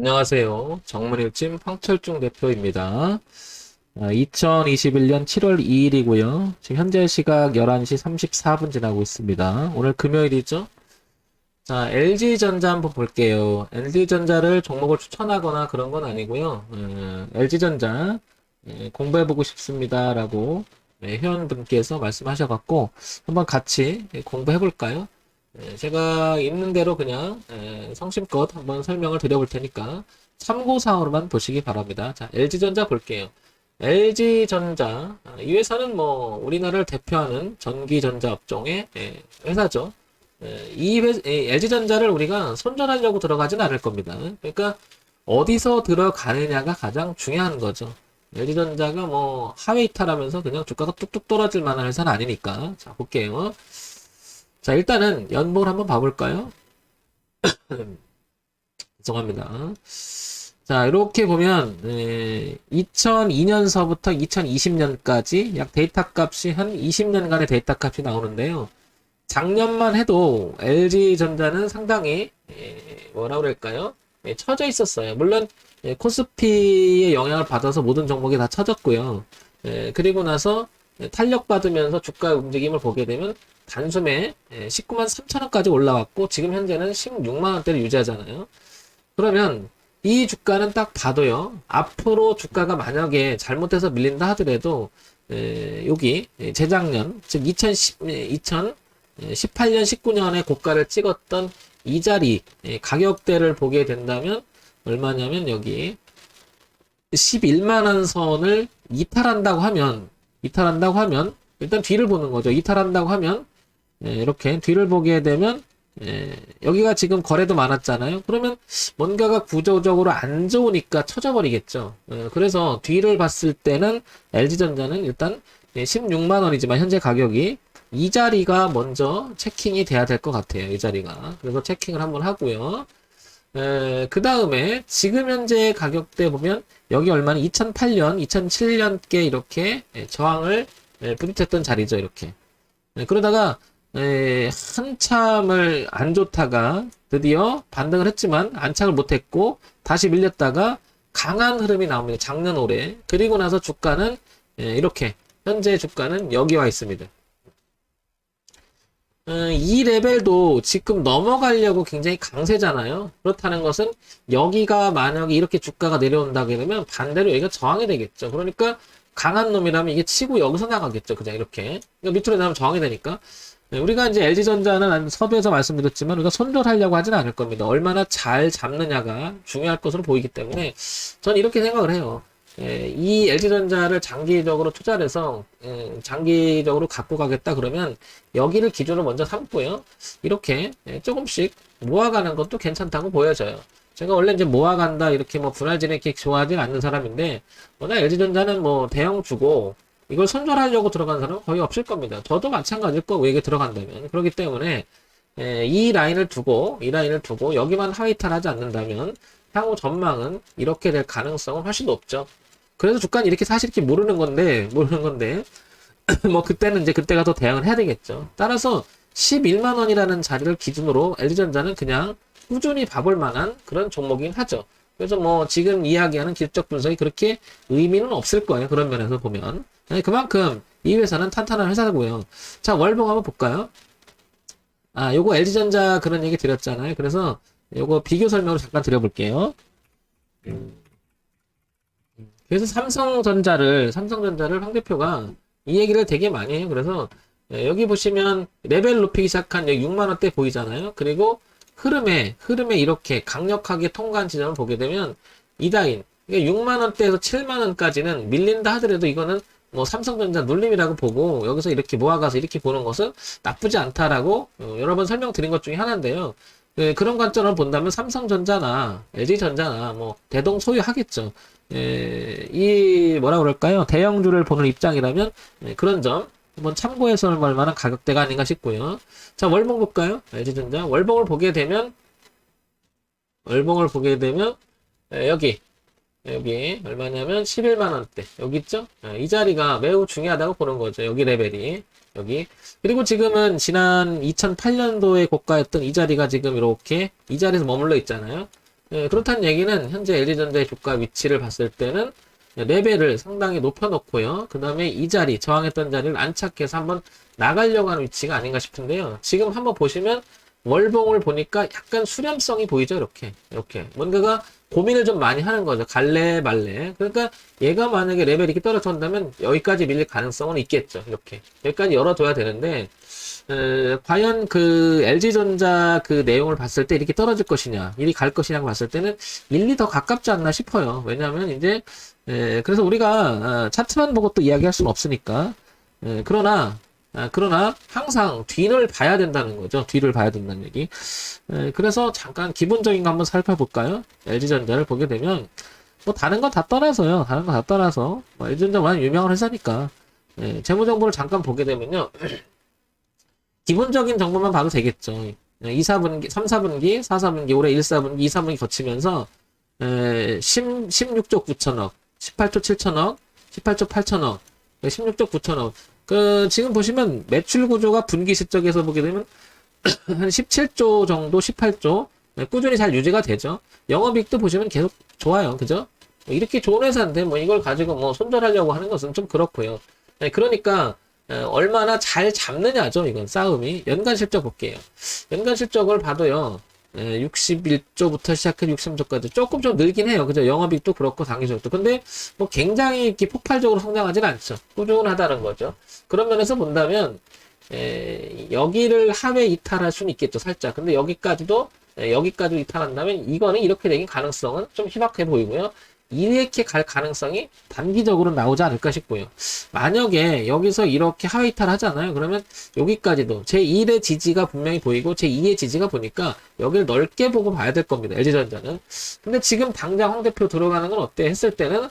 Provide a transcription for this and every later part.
안녕하세요. 정문일진 황철중 대표입니다. 2021년 7월 2일이고요. 지금 현재 시각 11시 34분 지나고 있습니다. 오늘 금요일이죠. 자, LG전자 한번 볼게요. LG전자를 종목을 추천하거나 그런 건 아니고요. LG전자 공부해보고 싶습니다라고 회원분께서 말씀하셔갖고 한번 같이 공부해볼까요? 제가 있는 대로 그냥 성심껏 한번 설명을 드려볼 테니까 참고사항으로만 보시기 바랍니다. 자, LG전자 볼게요. LG전자, 이 회사는 뭐 우리나라를 대표하는 전기전자 업종의 회사죠. LG전자를 우리가 손절하려고 들어가진 않을 겁니다. 그러니까 어디서 들어가느냐가 가장 중요한 거죠. LG전자가 뭐 하회 이탈하면서 그냥 주가가 뚝뚝 떨어질 만한 회사는 아니니까. 자, 볼게요. 자, 일단은 연봉을 한번 봐볼까요? 죄송합니다. 자, 이렇게 보면 2002년서부터 2020년까지 약 데이터 값이 한 20년간의 데이터 값이 나오는데요. 작년만 해도 LG전자는 상당히 뭐라 그럴까요? 처져 있었어요. 물론 코스피의 영향을 받아서 모든 종목이 다 처졌고요. 그리고 나서 탄력받으면서 주가 움직임을 보게 되면 단숨에 19만 3천원까지 올라왔고 지금 현재는 16만 원대를 유지하잖아요. 그러면 이 주가는 딱 봐도요. 앞으로 주가가 만약에 잘못해서 밀린다 하더라도 여기 재작년 즉 2018년 19년에 고가를 찍었던 이 자리 가격대를 보게 된다면 얼마냐면 여기 11만 원 선을 이탈한다고 하면 일단 뒤를 보는 거죠. 이탈한다고 하면 이렇게 뒤를 보게 되면 여기가 지금 거래도 많았잖아요. 그러면 뭔가가 구조적으로 안 좋으니까 쳐져버리겠죠. 그래서 뒤를 봤을 때는 LG전자는 일단 16만 원이지만 현재 가격이 이 자리가 먼저 체킹이 돼야 될 것 같아요. 이 자리가. 그래서 체킹을 한번 하고요. 그 다음에 지금 현재 가격대 보면 여기 얼마는 2008년, 2007년께 이렇게 저항을 부딪혔던 자리죠. 이렇게. 그러다가 한참을 안 좋다가 드디어 반등을 했지만 안착을 못했고 다시 밀렸다가 강한 흐름이 나옵니다. 작년 올해. 그리고 나서 주가는 이렇게 현재 주가는 여기 와 있습니다. 이 레벨도 지금 넘어가려고 굉장히 강세잖아요. 그렇다는 것은 여기가 만약에 이렇게 주가가 내려온다 그러면 반대로 여기가 저항이 되겠죠. 그러니까 강한 놈이라면 이게 치고 여기서 나가겠죠. 그냥 이렇게. 그러니까 밑으로 나가면 저항이 되니까. 우리가 이제 LG전자는 서두에서 말씀드렸지만 우리가 손절하려고 하지는 않을 겁니다. 얼마나 잘 잡느냐가 중요할 것으로 보이기 때문에 저는 이렇게 생각을 해요. 이 LG전자를 장기적으로 투자를 해서 장기적으로 갖고 가겠다 그러면 여기를 기준으로 먼저 삼고요. 이렇게 조금씩 모아가는 것도 괜찮다고 보여져요. 제가 원래 이제 모아간다 이렇게 뭐 분할진에 이렇게 좋아하지 않는 사람인데 워낙 LG전자는 뭐 대형 주고 이걸 손절하려고 들어간 사람은 거의 없을 겁니다. 저도 마찬가지일 거고 이게 들어간다면 그렇기 때문에 이 라인을 두고 여기만 하이탈하지 않는다면 향후 전망은 이렇게 될 가능성은 훨씬 높죠. 그래서 주가는 이렇게 사실 이렇게 모르는 건데 뭐 그때는 이제 그때가 더 대응을 해야 되겠죠. 따라서 11만 원이라는 자리를 기준으로 LG전자는 그냥 꾸준히 봐볼 만한 그런 종목이긴 하죠. 그래서 뭐 지금 이야기하는 기술적 분석이 그렇게 의미는 없을 거예요. 그런 면에서 보면. 그만큼 이 회사는 탄탄한 회사고요. 자, 월봉 한번 볼까요? 요거 LG전자 그런 얘기 드렸잖아요. 그래서 요거 비교 설명으로 잠깐 드려볼게요. 그래서 삼성전자를 황 대표가 이 얘기를 되게 많이 해요. 그래서 여기 보시면 레벨 높이기 시작한 여기 6만 원대 보이잖아요. 그리고 흐름에 이렇게 강력하게 통과한 지점을 보게 되면 이다인 6만 원대에서 7만 원까지는 밀린다 하더라도 이거는 뭐 삼성전자 눌림이라고 보고 여기서 이렇게 모아가서 이렇게 보는 것은 나쁘지 않다라고 여러 번 설명드린 것 중에 하나인데요. 그런 관점을 본다면 삼성전자나 LG전자나 뭐 대동소이하겠죠. 이 뭐라 그럴까요? 대형주를 보는 입장이라면 그런 점 한번 참고해서 볼 만한 가격대가 아닌가 싶고요. 자, 월봉 볼까요? LG전자 월봉을 보게 되면 여기 얼마냐면 11만 원대 여기 있죠? 이 자리가 매우 중요하다고 보는 거죠. 여기 레벨이 여기. 그리고 지금은 지난 2008년도에 고가였던 이 자리가 지금 이렇게 이 자리에서 머물러 있잖아요. 예, 그렇다는 얘기는 현재 LG전자의 주가 위치를 봤을 때는 레벨을 상당히 높여놓고요. 그 다음에 이 자리, 저항했던 자리를 안착해서 한번 나가려고 하는 위치가 아닌가 싶은데요. 지금 한번 보시면 월봉을 보니까 약간 수렴성이 보이죠. 이렇게. 뭔가가 고민을 좀 많이 하는 거죠. 갈래 말래. 그러니까 얘가 만약에 레벨이 이렇게 떨어진다면 여기까지 밀릴 가능성은 있겠죠. 이렇게. 여기까지 열어둬야 되는데 과연 그 LG전자 그 내용을 봤을 때 이렇게 떨어질 것이냐, 이리 갈 것이냐고 봤을 때는 1, 2 더 가깝지 않나 싶어요. 왜냐하면 이제 그래서 우리가 차트만 보고 또 이야기할 수는 없으니까. 그러나 항상 뒤를 봐야 된다는 거죠. 뒤를 봐야 된다는 얘기. 그래서 잠깐 기본적인 거 한번 살펴볼까요? LG전자를 보게 되면 뭐 다른 건 다 떠나서요. 다른 거 다 떠나서 뭐 LG전자 워낙 유명한 회사니까 재무 정보를 잠깐 보게 되면요. 기본적인 정보만 봐도 되겠죠. 2, 4분기, 3, 4분기, 4, 4분기, 올해 1, 4분기, 2, 4분기 거치면서 16조 9천억, 18조 7천억, 18조 8천억, 16조 9천억. 지금 보시면 매출 구조가 분기 실적에서 보게 되면 한 17조 정도, 18조 꾸준히 잘 유지가 되죠. 영업이익도 보시면 계속 좋아요. 그죠? 이렇게 좋은 회사인데 뭐 이걸 가지고 뭐 손절하려고 하는 것은 좀 그렇고요. 그러니까 얼마나 잘 잡느냐죠. 이건 싸움이. 연간 실적 볼게요. 연간 실적을 봐도요. 61조부터 시작해 63조까지 조금 좀 늘긴 해요. 그죠? 영업이익도 그렇고 당기적도. 근데 뭐 굉장히 이렇게 폭발적으로 성장하진 않죠. 꾸준하다는 거죠. 그런 면에서 본다면 여기를 하회 이탈할 수는 있겠죠. 살짝. 근데 여기까지도 이탈한다면 이거는 이렇게 되긴 가능성은 좀 희박해 보이고요. 이렇게 갈 가능성이 단기적으로 나오지 않을까 싶고요. 만약에 여기서 이렇게 하회 이탈 하잖아요. 그러면 여기까지도 제1의 지지가 분명히 보이고 제2의 지지가 보니까 여기를 넓게 보고 봐야 될 겁니다. LG전자는. 근데 지금 당장 황 대표 들어가는 건 어때? 했을 때는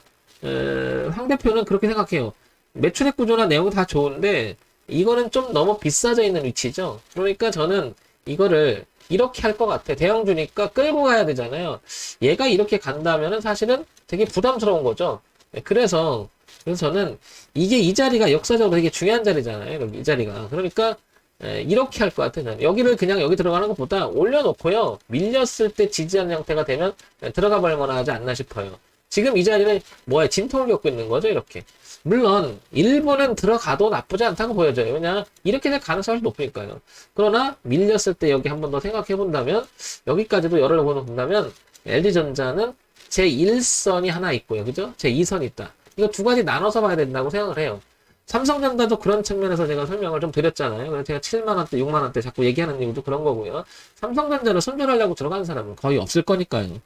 황 대표는 그렇게 생각해요. 매출액 구조나 내용은 다 좋은데 이거는 좀 너무 비싸져 있는 위치죠. 그러니까 저는 이거를 이렇게 할 것 같아. 대형 주니까 끌고 가야 되잖아요. 얘가 이렇게 간다면은 사실은 되게 부담스러운 거죠. 그래서 저는 이게 이 자리가 역사적으로 되게 중요한 자리잖아요. 이 자리가. 그러니까 이렇게 할 것 같아요. 저는. 여기를 그냥 여기 들어가는 것보다 올려놓고요. 밀렸을 때 지지하는 형태가 되면 들어가 볼 만하지 않나 싶어요. 지금 이 자리는 뭐야? 진통을 겪고 있는 거죠. 이렇게. 물론 일부는 들어가도 나쁘지 않다고 보여져요. 왜냐 이렇게 될 가능성이 높으니까요. 그러나 밀렸을 때 여기 한 번 더 생각해 본다면 여기까지도 열을 본다면 LG전자는 제1선이 하나 있고요. 그죠? 제2선이 있다. 이거 두 가지 나눠서 봐야 된다고 생각을 해요. 삼성전자도 그런 측면에서 제가 설명을 좀 드렸잖아요. 그래서 제가 7만원대, 6만원대 자꾸 얘기하는 이유도 그런 거고요. 삼성전자를 손절하려고 들어가는 사람은 거의 없을 거니까요.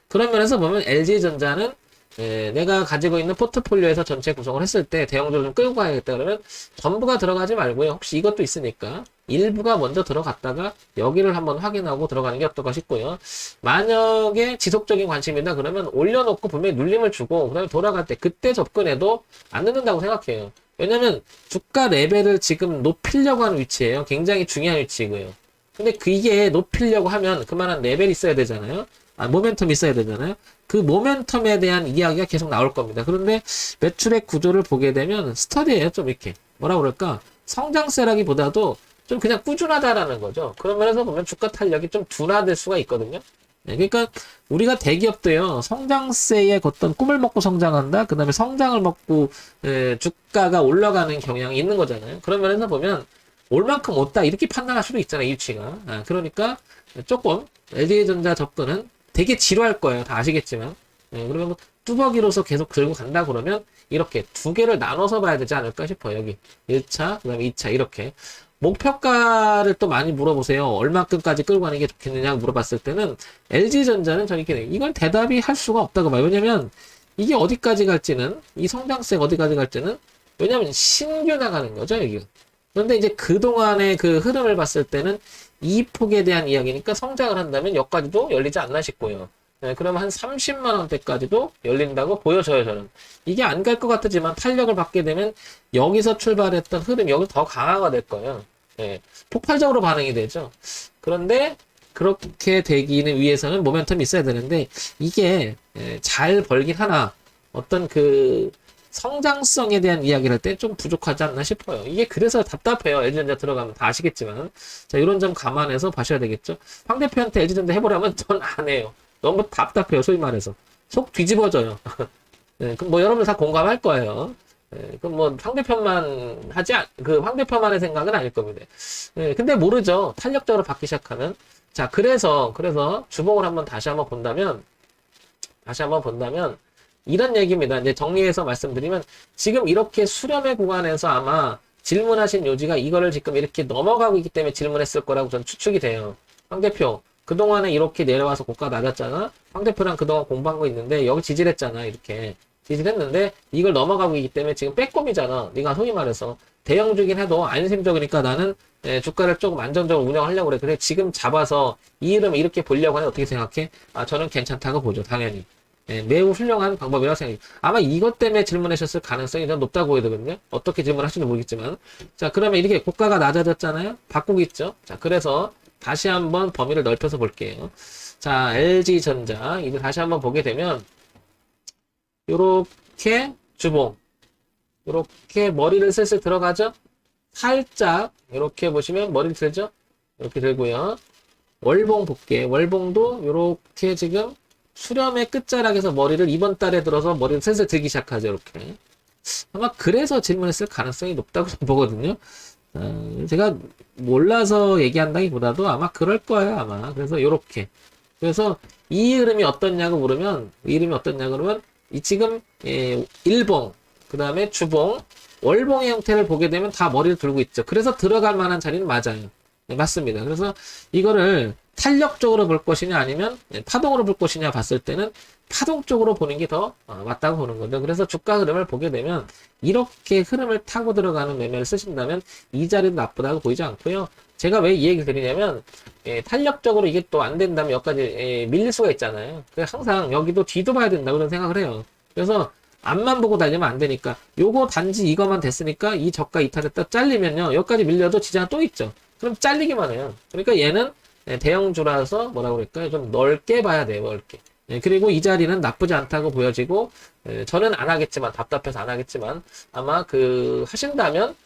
그런 면에서 보면 LG전자는 내가 가지고 있는 포트폴리오에서 전체 구성을 했을 때 대형주를 좀 끌고 가야겠다 그러면 전부가 들어가지 말고요. 혹시 이것도 있으니까 일부가 먼저 들어갔다가 여기를 한번 확인하고 들어가는 게 어떨까 싶고요. 만약에 지속적인 관심이다 그러면 올려놓고 분명히 눌림을 주고 그 다음에 돌아갈 때 그때 접근해도 안 늦는다고 생각해요. 왜냐면 주가 레벨을 지금 높이려고 하는 위치예요. 굉장히 중요한 위치고요. 근데 이게 높이려고 하면 그만한 레벨이 있어야 되잖아요. 모멘텀이 있어야 되잖아요. 그 모멘텀에 대한 이야기가 계속 나올 겁니다. 그런데 매출액 구조를 보게 되면 스터디예요. 좀 이렇게 뭐라 그럴까 성장세라기보다도 좀 그냥 꾸준하다라는 거죠. 그런 면에서 보면 주가 탄력이 좀 둔화될 수가 있거든요. 그러니까 우리가 대기업도요 성장세의 어떤 꿈을 먹고 성장한다. 그 다음에 성장을 먹고 주가가 올라가는 경향이 있는 거잖아요. 그런 면에서 보면 올 만큼 없다 이렇게 판단할 수도 있잖아요. 이 위치가. 그러니까 조금 LG전자 접근은 되게 지루할 거예요. 다 아시겠지만. 그러면 뭐 뚜벅이로서 계속 들고 간다 그러면 이렇게 두 개를 나눠서 봐야 되지 않을까 싶어요. 여기 1차, 그 다음에 2차 이렇게. 목표가를 또 많이 물어보세요. 얼마큼까지 끌고 가는 게 좋겠느냐 물어봤을 때는 LG전자는 저는 이건 대답이 할 수가 없다고 봐요. 왜냐면 이게 어디까지 갈지는 이 성장세가 어디까지 갈지는 왜냐면 신규 나가는 거죠. 여기가. 그런데 이제 그동안의 그 흐름을 봤을 때는 이 폭에 대한 이야기니까 성장을 한다면 여기까지도 열리지 않나 싶고요. 그러면 한 30만 원대까지도 열린다고 보여져요, 저는. 이게 안 갈 것 같지만 탄력을 받게 되면 여기서 출발했던 흐름이 여기서 더 강화가 될 거예요. 폭발적으로 반응이 되죠. 그런데 그렇게 되기는 위해서는 모멘텀이 있어야 되는데 이게 잘 벌긴 하나 어떤 그 성장성에 대한 이야기를 할 때 좀 부족하지 않나 싶어요. 이게 그래서 답답해요. LG전자 들어가면 다 아시겠지만. 자, 이런 점 감안해서 봐셔야 되겠죠. 황 대표한테 LG전자 해보라면 전 안 해요. 너무 답답해요. 소위 말해서. 속 뒤집어져요. 네, 그럼 뭐 여러분 다 공감할 거예요. 네, 그럼 뭐 상대편만 그 상대편만의 생각은 아닐 겁니다. 네, 근데 모르죠. 탄력적으로 받기 시작하면. 자, 그래서 주봉을 다시 한번 본다면, 이런 얘기입니다. 이제 정리해서 말씀드리면, 지금 이렇게 수렴의 구간에서 아마 질문하신 요지가 이거를 지금 이렇게 넘어가고 있기 때문에 질문했을 거라고 저는 추측이 돼요. 황대표, 그동안에 이렇게 내려와서 고가 낮았잖아? 황대표랑 그동안 공부한 거 있는데, 여기 지질했잖아, 이렇게. 지질했는데, 이걸 넘어가고 있기 때문에 지금 빼꼼이잖아. 네가 소위 말해서. 대형주긴 해도 안심적이니까 나는 주가를 조금 안정적으로 운영하려고 그래. 그래, 지금 잡아서 이 흐름을 이렇게 보려고 하면 어떻게 생각해? 저는 괜찮다고 보죠, 당연히. 매우 훌륭한 방법이라고 생각해요. 아마 이것 때문에 질문하셨을 가능성이 더 높다고 해야 되거든요. 어떻게 질문하실지 모르겠지만. 자, 그러면 이렇게 고가가 낮아졌잖아요? 바꾸고 있죠? 자, 그래서 다시 한번 범위를 넓혀서 볼게요. 자, LG전자. 이제 다시 한번 보게 되면, 요렇게 주봉. 요렇게 머리를 슬슬 들어가죠? 살짝, 요렇게 보시면 머리를 들죠? 이렇게 들고요. 월봉 볼게. 월봉도 요렇게 지금 수렴의 끝자락에서 머리를 이번 달에 들어서 머리를 슬슬 들기 시작하죠. 이렇게. 아마 그래서 질문했을 가능성이 높다고 보거든요. 제가 몰라서 얘기한다기보다도 아마 그럴 거예요. 아마. 그래서 요렇게. 그래서 이 흐름이 어떻냐고 물으면, 이 지금 일봉, 그 다음에 주봉, 월봉의 형태를 보게 되면 다 머리를 들고 있죠. 그래서 들어갈 만한 자리는 맞아요. 네, 맞습니다. 그래서 이거를 탄력적으로 볼 것이냐 아니면 파동으로 볼 것이냐 봤을 때는 파동 쪽으로 보는 게 더 맞다고 보는 거죠. 그래서 주가 흐름을 보게 되면 이렇게 흐름을 타고 들어가는 매매를 쓰신다면 이 자리도 나쁘다고 보이지 않고요. 제가 왜 이 얘기를 드리냐면 탄력적으로 이게 또 안 된다면 여기까지 밀릴 수가 있잖아요. 그래서 항상 여기도 뒤도 봐야 된다고 그런 생각을 해요. 그래서 앞만 보고 달리면 안 되니까 요거 단지 이거만 됐으니까 이 저가 이탈했다 잘리면요. 여기까지 밀려도 지지가 또 있죠. 그럼 잘리기만 해요. 그러니까 얘는 대형주라서 뭐라고 그럴까요? 좀 넓게 봐야 돼요. 넓게. 그리고 이 자리는 나쁘지 않다고 보여지고 저는 안 하겠지만 답답해서 안 하겠지만 아마 하신다면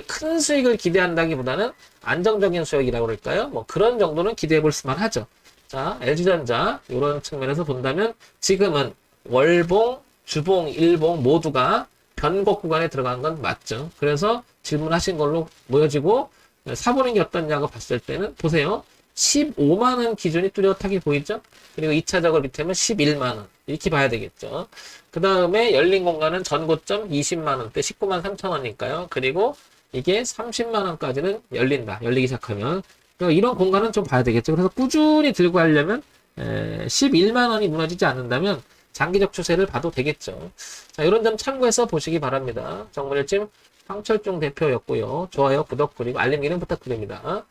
큰 수익을 기대한다기보다는 안정적인 수익이라고 그럴까요? 뭐 그런 정도는 기대해 볼 수만 하죠. 자, LG전자 이런 측면에서 본다면 지금은 월봉, 주봉, 일봉 모두가 변곡 구간에 들어간 건 맞죠. 그래서 질문하신 걸로 보여지고 사보는 게 어떻냐고 봤을 때는 보세요. 15만원 기준이 뚜렷하게 보이죠? 그리고 2차적으로 밑에면 11만원. 이렇게 봐야 되겠죠. 그 다음에 열린 공간은 전고점 20만원대 19만 3천원이니까요. 그리고 이게 30만원까지는 열린다. 열리기 시작하면. 그러니까 이런 공간은 좀 봐야 되겠죠. 그래서 꾸준히 들고 가려면 11만원이 무너지지 않는다면 장기적 추세를 봐도 되겠죠. 자, 이런 점 참고해서 보시기 바랍니다. 정문일집 황철중 대표였고요. 좋아요, 구독, 그리고 알림 기능 부탁드립니다.